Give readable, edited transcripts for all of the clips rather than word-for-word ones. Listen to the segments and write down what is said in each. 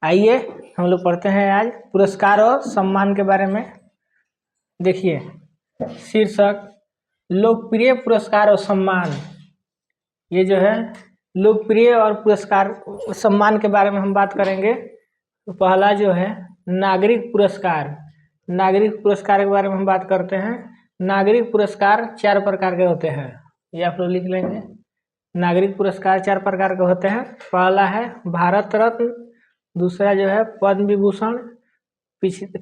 आइए हम लोग पढ़ते हैं आज पुरस्कार और सम्मान के बारे में। देखिए शीर्षक लोकप्रिय पुरस्कार और सम्मान। ये जो है लोकप्रिय और पुरस्कार सम्मान के बारे में हम बात करेंगे। तो पहला जो है नागरिक पुरस्कार। नागरिक पुरस्कार के बारे में हम बात करते हैं। नागरिक पुरस्कार 4 प्रकार के होते हैं, ये आप लोग लिख लेंगे। नागरिक पुरस्कार 4 प्रकार के होते हैं। पहला है भारत रत्न, दूसरा जो है पद्म विभूषण,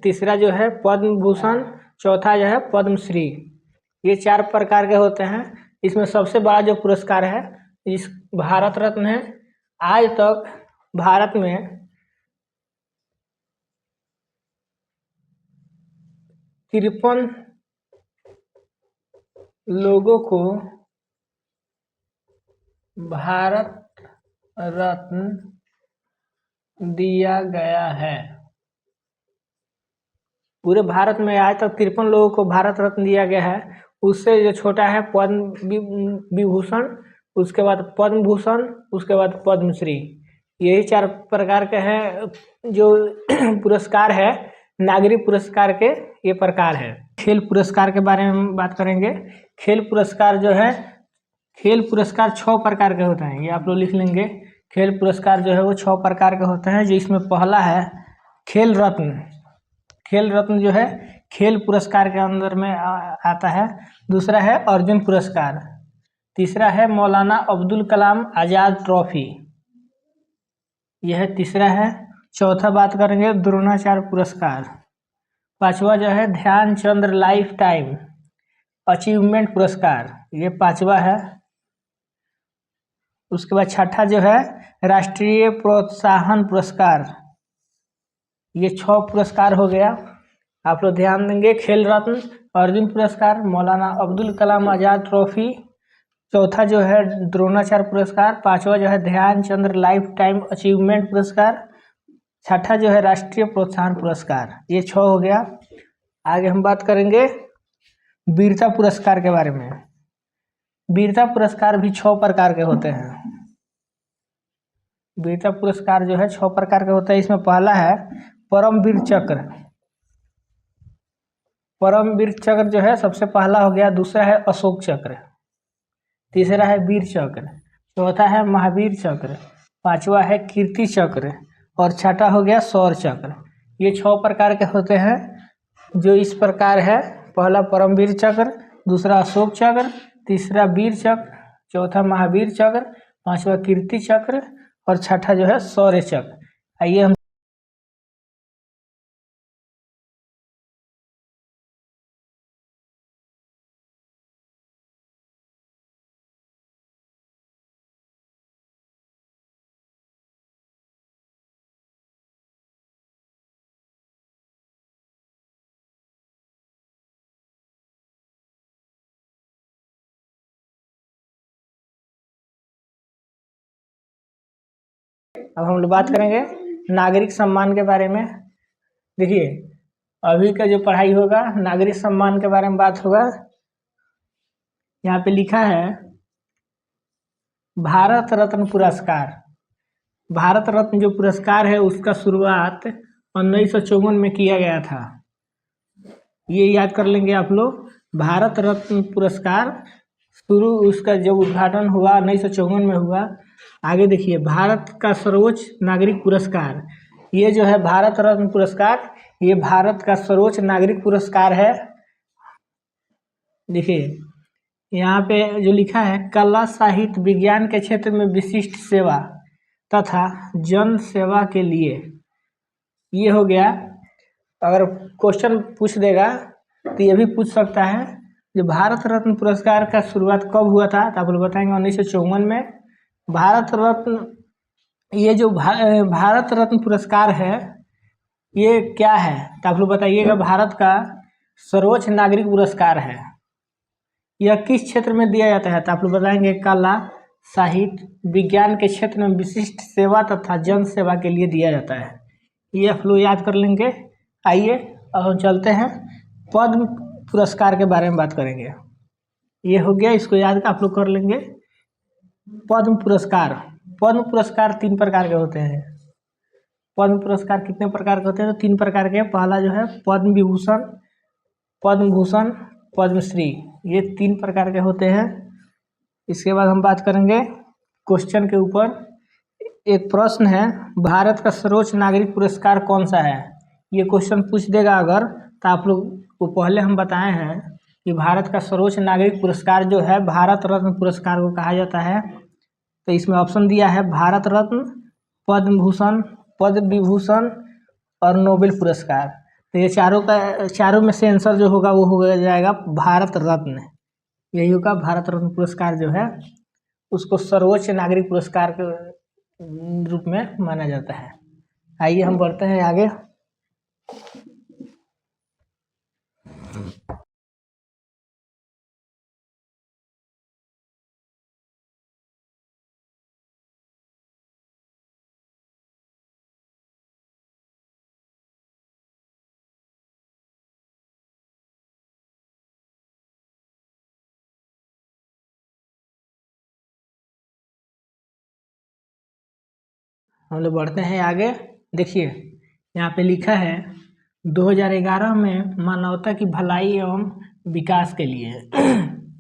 तीसरा जो है पद्म भूषण, चौथा जो है पद्मश्री। ये 4 प्रकार के होते हैं। इसमें सबसे बड़ा जो पुरस्कार है इस भारत रत्न है। आज तक भारत में 53 लोगों को भारत रत्न दिया गया है। पूरे भारत में आज तक 53 लोगों को भारत रत्न दिया गया है। उससे जो छोटा है पद्म विभूषण, उसके बाद पद्म भूषण, उसके बाद पद्मश्री। यही 4 प्रकार के हैं जो पुरस्कार है। नागरिक पुरस्कार के ये प्रकार है। खेल पुरस्कार के बारे में बात करेंगे। खेल पुरस्कार जो है, खेल पुरस्कार 6 प्रकार के होते हैं, ये आप लोग लिख लेंगे। खेल पुरस्कार जो है वो 6 प्रकार के होते हैं। जो इसमें पहला है खेल रत्न। खेल रत्न जो है खेल पुरस्कार के अंदर में आता है। दूसरा है अर्जुन पुरस्कार, तीसरा है मौलाना अब्दुल कलाम आज़ाद ट्रॉफी, यह तीसरा है। चौथा बात करेंगे द्रोणाचार्य पुरस्कार। पांचवा जो है ध्यानचंद लाइफ टाइम अचीवमेंट पुरस्कार, ये 5वां है। उसके बाद छठा जो है राष्ट्रीय प्रोत्साहन पुरस्कार। ये 6 पुरस्कार हो गया। आप लोग ध्यान देंगे, खेल रत्न, अर्जुन पुरस्कार, मौलाना अब्दुल कलाम आज़ाद ट्रॉफी, चौथा जो है द्रोणाचार्य पुरस्कार, 5वां जो है ध्यानचंद लाइफ टाइम अचीवमेंट पुरस्कार, छठा जो है राष्ट्रीय प्रोत्साहन पुरस्कार। ये 6 हो गया। आगे हम बात करेंगे वीरता पुरस्कार के बारे में। वीरता पुरस्कार भी 6 प्रकार के होते हैं। वीरता पुरस्कार जो है 6 प्रकार के होते हैं। इसमें पहला है परमवीर चक्र। परमवीर चक्र जो है सबसे पहला हो गया। दूसरा है अशोक चक्र, तीसरा है वीर चक्र, चौथा है महावीर चक्र, 5वां है कीर्ति चक्र और छठा हो गया शौर्य चक्र। ये 6 प्रकार के होते हैं जो इस प्रकार है। पहला परमवीर चक्र, दूसरा अशोक चक्र, तीसरा वीर चक्र, चौथा महावीर चक्र, 5वां कीर्ति चक्र और छठा जो है शौर्य चक्र। आइए हम लोग बात करेंगे नागरिक सम्मान के बारे में। देखिए अभी का जो पढ़ाई होगा नागरिक सम्मान के बारे में बात होगा। यहाँ पे लिखा है भारत रत्न पुरस्कार। भारत रत्न जो पुरस्कार है उसका शुरुआत 1954 में किया गया था। ये याद कर लेंगे आप लोग। भारत रत्न पुरस्कार शुरू उसका जब उद्घाटन हुआ 1954 में हुआ। आगे देखिए भारत का सर्वोच्च नागरिक पुरस्कार, ये जो है भारत रत्न पुरस्कार, ये भारत का सर्वोच्च नागरिक पुरस्कार है। देखिए यहाँ पे जो लिखा है कला साहित्य विज्ञान के क्षेत्र में विशिष्ट सेवा तथा जन सेवा के लिए, ये हो गया। अगर क्वेश्चन पूछ देगा तो ये भी पूछ सकता है जो भारत रत्न पुरस्कार का शुरुआत कब हुआ था, तो आप लोग बताएंगे 1954 में। भारत रत्न, ये जो भारत रत्न पुरस्कार है ये क्या है, तो आप लोग बताइएगा। भारत का सर्वोच्च नागरिक पुरस्कार है। यह किस क्षेत्र में दिया जाता है, तो आप लोग बताएंगे कला साहित्य विज्ञान के क्षेत्र में विशिष्ट सेवा तथा जन सेवा के लिए दिया जाता है। ये आप लोग याद कर लेंगे। आइए अब हम चलते हैं पद्म पुरस्कार के बारे में बात करेंगे। ये हो गया, इसको याद आप लोग कर लेंगे। पद्म पुरस्कार, पद्म पुरस्कार 3 प्रकार के होते हैं। पद्म पुरस्कार कितने प्रकार के होते हैं? तो 3 प्रकार के। पहला जो है पद्म विभूषण, पद्म भूषण, पद्मश्री, ये 3 प्रकार के होते हैं। इसके बाद हम बात करेंगे क्वेश्चन के ऊपर। एक प्रश्न है, भारत का सर्वोच्च नागरिक पुरस्कार कौन सा है? ये क्वेश्चन पूछ देगा अगर, तो आप लोग को पहले हम बताए हैं कि भारत का सर्वोच्च नागरिक पुरस्कार जो है भारत रत्न पुरस्कार को कहा जाता है। तो इसमें ऑप्शन दिया है भारत रत्न, पद्म भूषण, पद्म विभूषण और नोबेल पुरस्कार। तो ये चारों में से आंसर जो होगा वो हो जाएगा भारत रत्न। यही होगा भारत रत्न पुरस्कार जो है उसको सर्वोच्च नागरिक पुरस्कार के रूप में माना जाता है। आइए हम बढ़ते हैं आगे। हम लोग बढ़ते हैं आगे। देखिए यहाँ पे लिखा है 2011 में मानवता की भलाई एवं विकास के लिए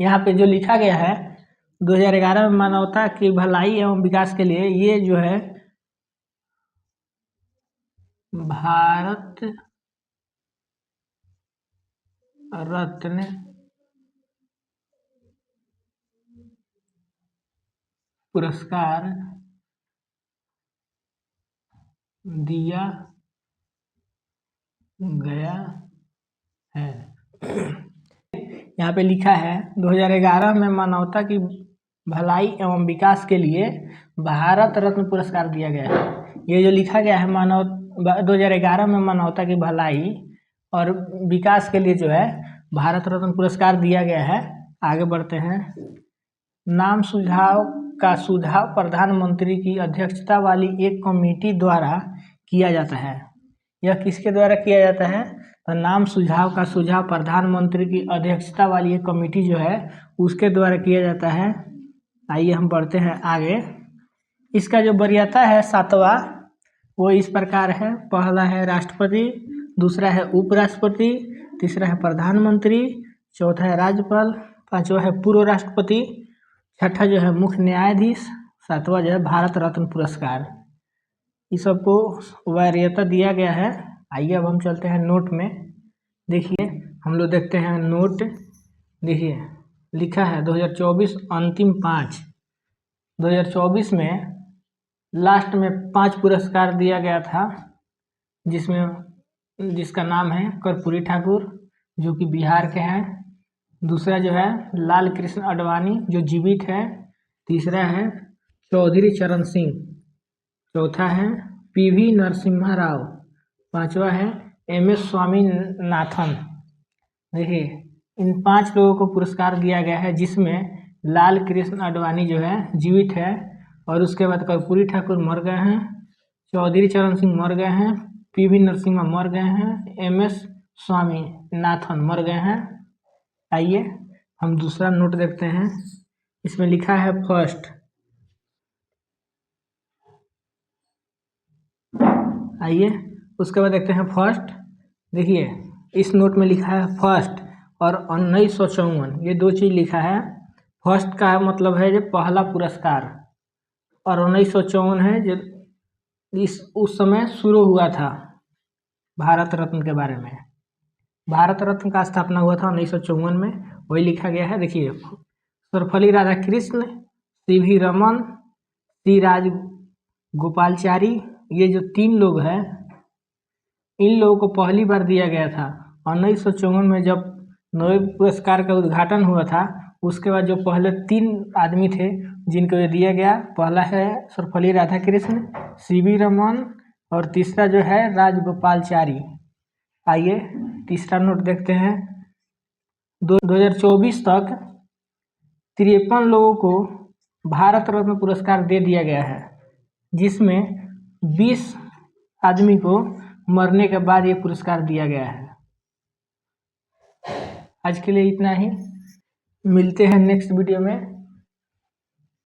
यहाँ पे जो लिखा गया है 2011 में मानवता की भलाई एवं विकास के लिए, ये जो है भारत रत्न पुरस्कार दिया गया है। यहाँ पे लिखा है 2011 में मानवता की भलाई एवं विकास के लिए भारत रत्न पुरस्कार दिया गया है। ये जो लिखा गया है 2011 में मानवता की भलाई और विकास के लिए जो है भारत रत्न पुरस्कार दिया गया है। आगे बढ़ते हैं। नाम सुझाव का सुझाव प्रधानमंत्री की अध्यक्षता वाली एक कमेटी द्वारा किया जाता है। यह किसके द्वारा किया जाता है? तो नाम सुझाव का सुझाव प्रधानमंत्री की अध्यक्षता वाली एक कमेटी जो है उसके द्वारा किया जाता है। आइए हम बढ़ते हैं आगे। इसका जो वरीयता है 7वां, वो इस प्रकार है। पहला है राष्ट्रपति, दूसरा है उपराष्ट्रपति, तीसरा है प्रधानमंत्री, चौथा है राज्यपाल, पांचवा है पूर्व राष्ट्रपति, छठा जो है मुख्य न्यायाधीश, सातवां जो है भारत रत्न पुरस्कार। इस सबको वरीयता दिया गया है। आइए अब हम चलते हैं नोट में। देखिए हम लोग देखते हैं नोट। देखिए लिखा है 2024 अंतिम 5। 2024 में लास्ट में 5 पुरस्कार दिया गया था, जिसका नाम है कर्पूरी ठाकुर जो कि बिहार के हैं। दूसरा जो है लाल कृष्ण आडवाणी जो जीवित है। तीसरा है चौधरी चरण सिंह। चौथा है पीवी नरसिम्हा राव। पांचवा है MS स्वामीनाथन। देखिए इन 5 लोगों को पुरस्कार दिया गया है, जिसमें लाल कृष्ण आडवाणी जो है जीवित है, और उसके बाद कर्पूरी ठाकुर मर गए हैं, चौधरी चरण सिंह मर गए हैं, पीवी नरसिम्हा मर गए हैं, MS स्वामीनाथन मर गए हैं। आइए हम दूसरा नोट देखते हैं। इसमें लिखा है फर्स्ट। आइए उसके बाद देखते हैं फर्स्ट। देखिए इस नोट में लिखा है फर्स्ट और 1954, ये 2 चीज़ लिखा है। फर्स्ट का मतलब है जो पहला पुरस्कार, और 1954 है जो उस समय शुरू हुआ था भारत रत्न के बारे में। भारत रत्न का स्थापना हुआ था 1954 में, वही लिखा गया है। देखिए सर्वपल्ली राधाकृष्ण, CV रमन, C राजगोपालाचारी, ये जो 3 लोग हैं, इन लोगों को पहली बार दिया गया था 1954 में, जब नोबेल पुरस्कार का उद्घाटन हुआ था। उसके बाद जो पहले 3 आदमी थे जिनको ये दिया गया, पहला है सर्वपल्ली राधाकृष्ण, CV रमन, और तीसरा जो है राजगोपालाचारी। आइए तीसरा नोट देखते हैं। 2024 तक 53 लोगों को भारत रत्न पुरस्कार दे दिया गया है, जिसमें 20 आदमी को मरने के बाद ये पुरस्कार दिया गया है। आज के लिए इतना ही, मिलते हैं नेक्स्ट वीडियो में।